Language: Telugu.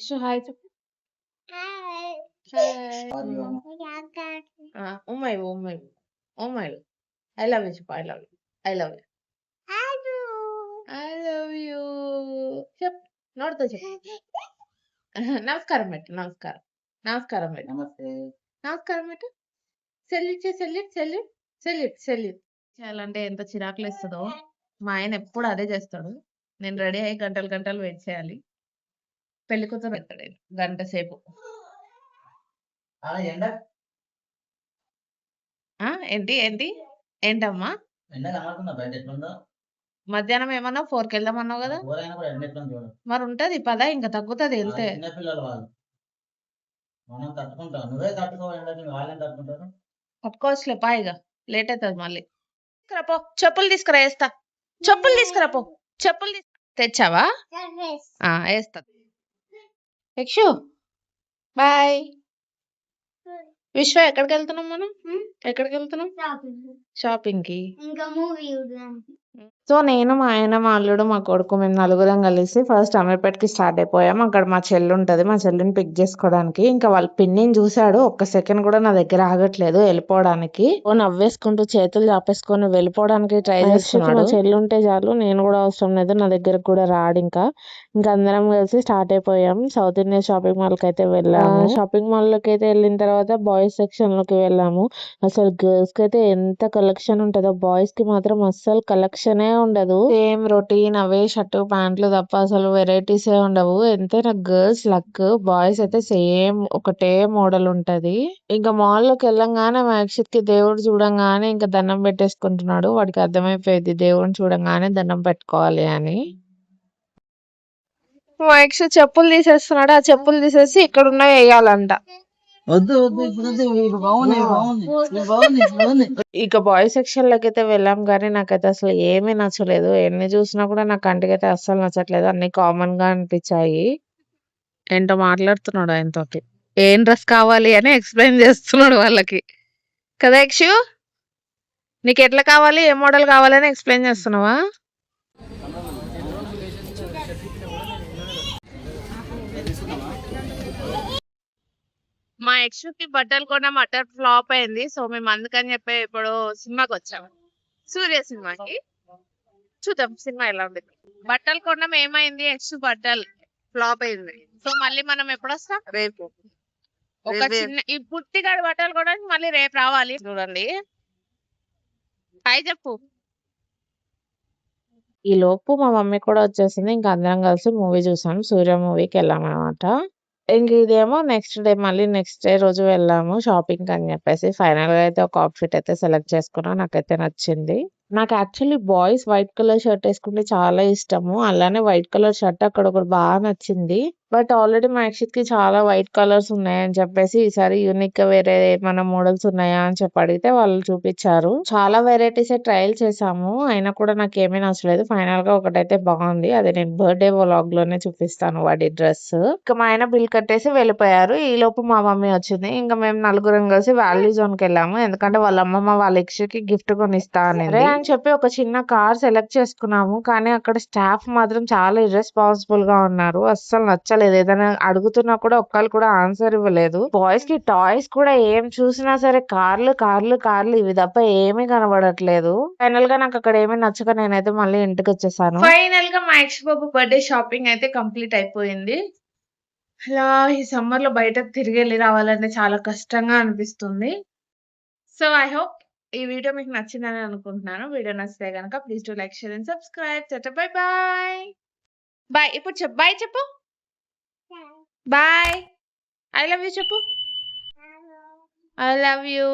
నెక్స్ట్ హాయ్ చెప్పు. హాయ్. ఉమ్మాయి ఉమ్మాయి ఉమ్మాయి. ఐ లవ్ యూ చెప్పు. I love you. I love you. I love you. చెప్పు. నోటితో చెప్పు. నమస్కారం పెట్టు. నమస్కారం. నమస్కారం పెట్టు. నమస్కారం పెట్టు. సెల్యూట్ చే సెల్యూట్ సెల్యూట్ సెల్యూట్ సెల్యూట్ చేయాలంటే ఎంత చిరాకులు ఇస్తుందో. మా ఆయన ఎప్పుడు అదే చేస్తాడు. నేను రెడీ అయ్యి గంటలు గంటలు వెయిట్ చేయాలి. పెళ్లి కూతురు పెడతాడు ఆయన గంట సేపు. ఏంటి ఏంటి ఏంటమ్మా మధ్యాహ్నం ఏమన్నా 4కి వెళ్దామన్నావు కదా. మరి ఉంటది పదా ఇంకా తగ్గుతుంది వెళ్తే. తట్టుకోవచ్చులే పాయిగా లేట్ అవుతుంది మళ్ళీ. తీసుకురాపో చెప్పులు తీసుకురా వేస్తా. చెప్పులు తీసుకురాపో. చెప్పులు తెచ్చావా? వేస్తా. యక్షు బాయ్. విశ్వ ఎక్కడికి వెళ్తున్నాం మనం? ఎక్కడికి వెళ్తున్నాం? షాపింగ్ కి. సో నేను మా ఆయన మా అల్లుడు మా కొడుకు మేము నలుగురం కలిసి ఫస్ట్ అమీర్పేటకి స్టార్ట్ అయిపోయాం. అక్కడ మా చెల్లి ఉంటది. మా చెల్లిని పిక్ చేసుకోవడానికి. ఇంకా వాళ్ళ పిన్నిని చూసాడు. ఒక్క సెకండ్ కూడా నా దగ్గర ఆగట్లేదు వెళ్ళిపోవడానికి. ఓ నవ్వేసుకుంటూ చేతులు చాపేసుకొని వెళ్ళిపోవడానికి ట్రై చేస్తున్నాడు. మా చెల్లి ఉంటే చాలు, నేను కూడా అవసరం లేదు, నా దగ్గరకు కూడా రాడు. ఇంకా అందరం కలిసి స్టార్ట్ అయిపోయాం. సౌత్ ఇండియా షాపింగ్ మాల్ కి అయితే వెళ్ళాము. షాపింగ్ మాల్ లోకి అయితే వెళ్ళిన తర్వాత బాయ్స్ సెక్షన్ లోకి వెళ్ళాము. అసలు గర్ల్స్ కి అయితే ఎంత కలెక్షన్ ఉంటుందో, బాయ్స్ కి మాత్రం అస్సలు కలెక్షనే ఉండదు. సేమ్ రొటీన్ అవే షర్టు ప్యాంట్లు తప్ప అసలు వెరైటీస్ ఏ ఉండవు. ఎంతైనా గర్ల్స్ లక్. బాయ్స్ అయితే సేమ్ ఒకటే మోడల్ ఉంటది. ఇంకా మాల్ లోకి వెళ్ళంగానే మా యక్షిత్ కి దేవుడు చూడంగానే ఇంకా దండం పెట్టేసుకుంటున్నాడు. వాడికి అర్థమైపోయింది దేవుడిని చూడంగానే దండం పెట్టుకోవాలి అని. మా యక్ష చెప్పులు తీసేస్తున్నాడు. ఆ చెప్పులు తీసేసి ఇక్కడ ఉన్నాయి వేయాలంట. ఇక బాయ్స్ సెక్షన్ లోకి అయితే వెళ్ళాం కానీ నాకైతే అసలు ఏమీ నచ్చలేదు. ఎన్ని చూసినా కూడా నా కంటికైతే అస్సలు నచ్చట్లేదు. అన్ని కామన్ గా అనిపించాయి. ఏంటో మాట్లాడుతున్నాడు ఆయనతోటి. ఏం డ్రెస్ కావాలి అని ఎక్స్ప్లెయిన్ చేస్తున్నాడు వాళ్ళకి కదా. యక్షు నీకు ఎట్లా కావాలి, ఏ మోడల్ కావాలని ఎక్స్ప్లెయిన్ చేస్తున్నావా? మా యక్షుకి బట్టలు కొన్నాం, అటర్ ఫ్లాప్ అయింది. సో మేము అందుకని చెప్పి ఇప్పుడు సినిమాకి వచ్చాము. సూర్య సినిమాకి. చూద్దాం సినిమా ఎలా ఉండేది. బట్టలు కొన్నాం, ఏమైంది, యక్షు బట్టలు ఫ్లాప్ అయింది. సో మళ్ళీ మనం ఎప్పుడు వస్తాం? రేపు. ఒక చిన్న ఈ పుట్టిగాడి బట్టలు కూడా మళ్ళీ రేపు రావాలి. చూడండి హాయ్ చెప్పు. ఈ లోపు మా మమ్మీ కూడా వచ్చేసింది. ఇంకా అందరం కలిసి మూవీ చూసాం. సూర్య మూవీకి వెళ్ళాం అనమాట. ఇంక ఇదేమో నెక్స్ట్ డే, మళ్ళీ నెక్స్ట్ డే రోజు వెళ్ళాము షాపింగ్ అని చెప్పేసి. ఫైనల్ గా అయితే ఒక అవుట్ఫిట్ అయితే సెలెక్ట్ చేసుకున్నా. నాకైతే నచ్చింది. నాకు actually boys white colour shirt వేసుకుంటే చాలా ఇష్టము. అలానే వైట్ కలర్ షర్ట్ అక్కడ ఒకటి బాగా నచ్చింది. బట్ ఆల్రెడీ మా యక్షిత్ కి చాలా వైట్ కలర్స్ ఉన్నాయని చెప్పేసి ఈసారి యూనిక్ గా వేరే ఏమైనా మోడల్స్ ఉన్నాయా అని చెప్పి అడిగితే వాళ్ళు చూపించారు. చాలా వెరైటీస్ ట్రయల్ చేసాము. అయినా కూడా నాకు ఏమీ నచ్చలేదు. ఫైనల్ గా ఒకటైతే బాగుంది. అది నేను బర్త్డే వ్లాగ్ లోనే చూపిస్తాను వాడి డ్రెస్. ఇంకా మా ఆయన బిల్ కట్టేసి వెళ్ళిపోయారు. ఈ లోపు మా మమ్మీ వచ్చింది. ఇంకా మేము నలుగురం కలిసి వాల్యూ జోన్ కి వెళ్ళాము. ఎందుకంటే వాళ్ళ అమ్మమ్మ వాళ్ళ యక్షకి గిఫ్ట్ కొనిస్తా అనేది అని చెప్పి ఒక చిన్న కార్ సెలెక్ట్ చేసుకున్నాము. కానీ అక్కడ స్టాఫ్ మాత్రం చాలా ఇర్రెస్పాన్సిబుల్ గా ఉన్నారు. అస్సలు నచ్చలేదు. ఏదైనా అడుగుతున్నా కూడా ఒక్కళ్ళు కూడా ఆన్సర్ ఇవ్వలేదు. బాయ్స్ కి టాయ్స్ కూడా ఏం చూసినా సరే కార్లు కార్లు కార్లు ఇవి తప్ప ఏమీ కనబడట్లేదు. ఫైనల్ గా నాకు అక్కడ ఏమీ నచ్చక నేనైతే మళ్ళీ ఇంటికి వచ్చేసాను. ఫైనల్ గా మా యక్ష బాబు బర్త్డే షాపింగ్ అయితే కంప్లీట్ అయిపోయింది. అలా ఈ సమ్మర్ లో బయటకు తిరిగి వెళ్ళి రావాలంటే చాలా కష్టంగా అనిపిస్తుంది. సో ఐ హోప్ ఈ వీడియో మీకు నచ్చిందని అనుకుంటున్నాను. వీడియో నచ్చితే కనుక please to like, share and subscribe. Bye bye. Bye. ఇప్పుడు చెప్పు బాయ్ చెప్పు. బాయ్. ఐ లవ్ యూ చెప్పు. I love you.